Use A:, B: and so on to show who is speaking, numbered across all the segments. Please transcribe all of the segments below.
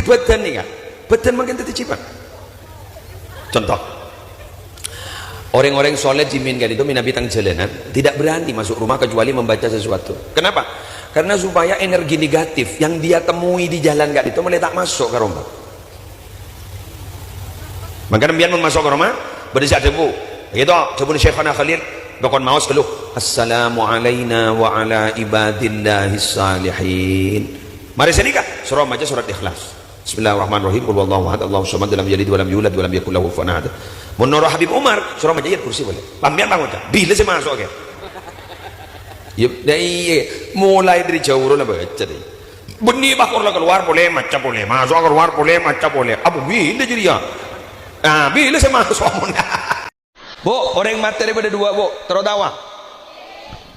A: badan nih kan, badan makin tercipat. Contoh, orang-orang soleh jimin kan itu minabi tang jalanan tidak berani masuk rumah kecuali membaca sesuatu. Kenapa? Karena supaya energi negatif yang dia temui di jalan kan itu mulai tak masuk ke rumah. Maka biar masuk ke rumah berdiri debu. Gitu, sebelum Syekhana Khalil bakon maus keluh. Assalamu alaina wa ala ibadillahis salihin. Mari sedikah surah baca surat Ikhlas. Bismillahirrahmanirrahim. Qul huwallahu ahad, Allahus samad, lam yalid wa lam yulad wa lam yakul lahu kufuwan ahad. Menurut Habib Umar, surah baca ayat kursi boleh. Lambian bangun dah. Bila saya masuk ke? Yep, dari mulai dari jauh lah baca deh. Bunyi bakor lah keluar boleh, macam boleh. Masuk keluar boleh, macam boleh. Abu bila jadi ya? Ah, bila saya masuk amunnya. Bu, orang mati daripada dua, Bu. Terodawa.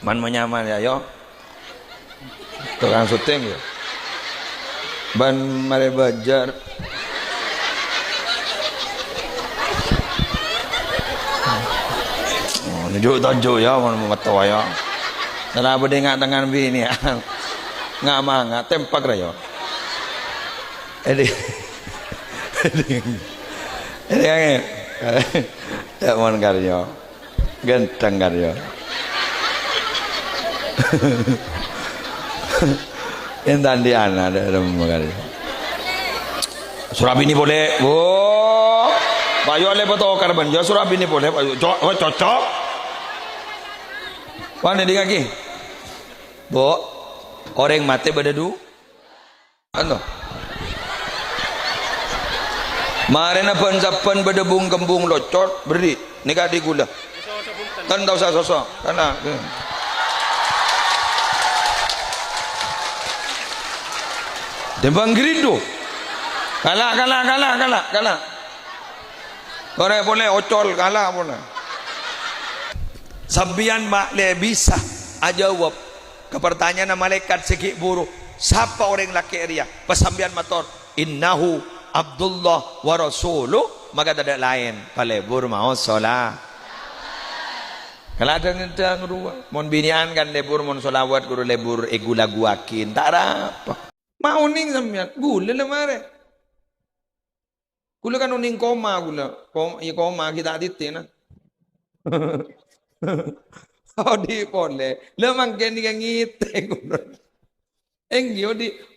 A: Man menyaman ya, yo. Tukang syuting ya. Ban mare bajar. Oh, nunjuk tajuk ya, man matawa ya. Salah berdengak tangan bini ya. Ngak manga tempak rayo. Ini kan ya mon karyo. Ganteng karyo. Entan di anak ada karyo. Surabini boleh. Oh. Bayu ale beto karban ya Surabini boleh. Cocok. Mana di kaki? Bu, orang mati bedadu. Ano? Mari na pansapan bedebung kembung locot beri. Nikah di gula. Kan tahu saya sosok. Karena. Dembang gerindu. Kalah. Korek boleh ocol kalah boleh. Sambian mak le bisa ajawab ke pertanyaan malaikat segi buru. Siapa orang laki ria? Pasambian mator. Innahu Abdullah wa rasuluh. Maka tidak lain. Palebur mau sholat. Kalau ada ngedang ruang. Mon binian kan lebur mon sholawat guru lebur egu lagu akin. Tak apa. Mau ning sambian. Gula lah mare. Gula kan uning koma gula. Koma kita aditin. Oh di boleh. Lemang kini kan ngite gula. Enggi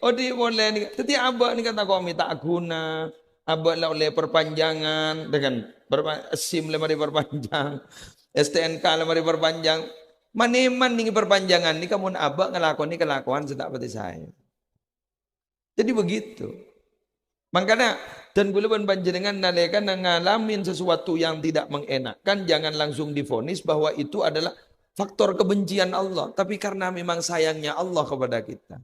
A: odi boleh ni. Tetapi abah ni kata kau minta guna. Abah lah oleh perpanjangan dengan SIM le mari perpanjang. STNK le mari perpanjang. Maneman ni perpanjangan ni kamu abah ngelakon ni kelakuan sedak pati saya. Jadi begitu. Makanya dan bulan panjenengan nalekan ngalamin sesuatu yang tidak mengenakkan, jangan langsung divonis bahwa itu adalah faktor kebencian Allah, tapi karena memang sayangnya Allah kepada kita.